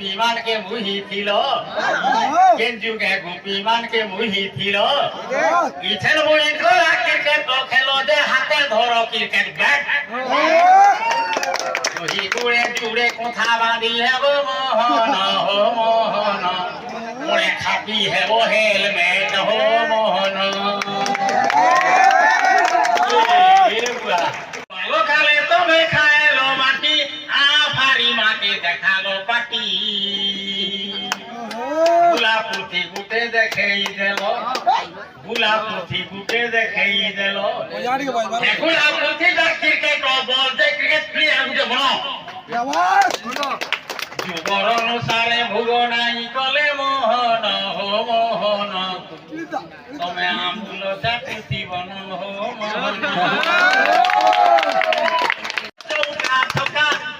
গোপী মানকে মুহিছিল কেন যুগে গোপী মানকে মুহিছিল ইছেন মুই খেলা ক্রিকেট খেলো যে হাতে ধরো ক্রিকেট ব্যাট তুই জুড়ে জুড়ে কথা বাঁধি হেব মোহন হো মোহন মোড়ে খাপি হেব হেলমেট হো মোহন কালে তুমি খাইলো মাটি আফারি মাকে দেখালো পাটি বুলা পুঁথি গুটে দেখেই দিল বুলা পুঁথি গুটে দেখেই দিল বুলা পুঁথি ক্রিকেট বলতে ক্রিকেট প্লেয়ার গুটে বনো যুগর অনুসারে ভোগ নাই কলে মোহন হো মোহন তুমি আমুল চাকৃতি বন হো মোহন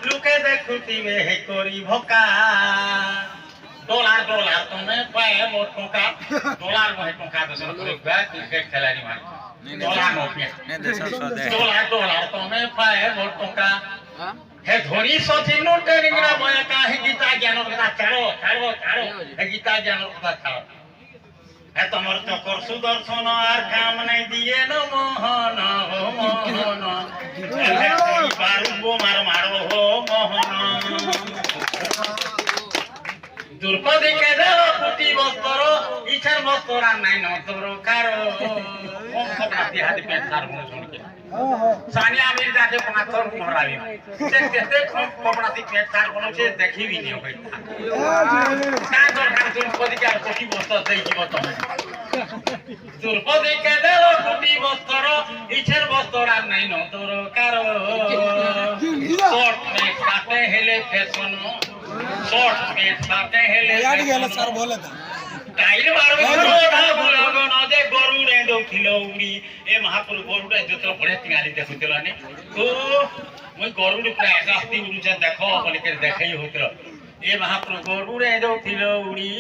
লুকে দেখুতিবে হে করি ভকা ডলার ডলার তুমি পায়ে মোট টঙ্কা ডলার মহে টঙ্কা দশ ক্রিকেট খেলাড়ি মানে ডলার নোটে ডলার ডলার তুমি পায়ে মোট টঙ্কা হে ধনী সচিন নোটে নিগরা বয়ে কাহে গীতা জ্ঞান কথা ছাড়ো ছাড়ো ছাড়ো হে গীতা জ্ঞান কথা ছাড়ো হে তোমার চকর সুদর্শন আর কাম নাই দিয়ে ন মোহন হো মোহন মার মারো হো মোহন দ্রৌপদী কে দেও পুটি বস্ত্র ইছার বস্ত্র আর নাই নতর কারো কম কপড়াতি হাতে পেট সার মনে শুনকে সানিয়া মির্জা के पाथर मोहरावी से केते कम कपड़ाती पेट सार बनছে দেখিবি নি হই না দরকার দ্রৌপদী কে আর পুটি বস্ত্র দেই দিব তুমি দ্রৌপদী কে দেও পুটি বস্ত্র ইছার বস্ত্র আর নাই নতর কারো শর্ট মে সাথে হেলে ফ্যাশন শর্ট মে সাথে হেলে यार गेला सर बोले था টাইল মারবো না বলবো না যে গরুড়ে দৌছিল উড়ি এ মহাপুরু গরুড়ে যত বড়ে তিঙালি দেখুছিল নি তো মই গরুড় প্রায় আকাশটি উড়ুছে দেখো বলিকে দেখাই হইছিল এ মহাপুরু গরুড়ে দৌছিল উড়ি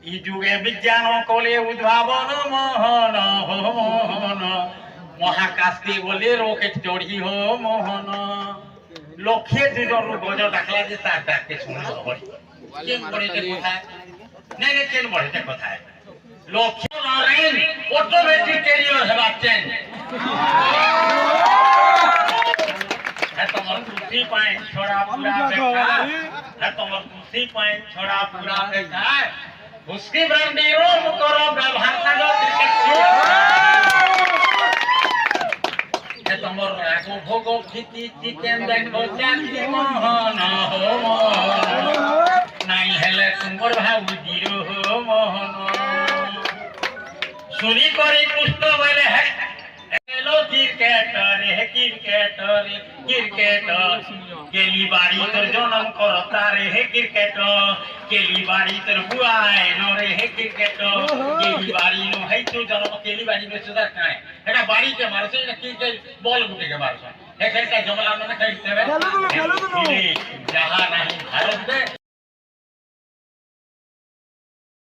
ই যুগে বিজ্ঞান কলে উদ্ভাবন মোহন হো মোহন মহাকাশকে বলে রকেট চড়ি হো মোহন লক্ষ্যে দুজন গজ ডাকলা যে তার ডাকতে শুনল হয় কেন বলে যে কথা नहीं नहीं केन बढ़े कथा है लक्ष्य लरेन ऑटोमेटिक कैरियर हेबाक चेन है तमर खुशी पाए छोड़ा पूरा बेकार है तमर खुशी पाए छोड़ा पूरा बेकार उसकी ब्रांडी रोम करो व्यवहार करो क्रिकेट है तमर आगो भोगो खिती चिकन देखो चाची मोहन हो मोहन नहीं हेले तुमर भाऊ जीरो हो मोहन सुनी करी पुष्ट बोले है हेलो क्रिकेटर है क्रिकेटर क्रिकेटर केली बाड़ी तर जन्म करता रे है क्रिकेटर केली बाड़ी तर बुआए नो रे है क्रिकेटर केली बाड़ी नो है तो जन्म केली बाड़ी में सुधार काए एटा बाड़ी के मारसे ना क्रिकेट बॉल गुटे के मारसे है खेलता जमला में खेलते हैं जहां नहीं भारत में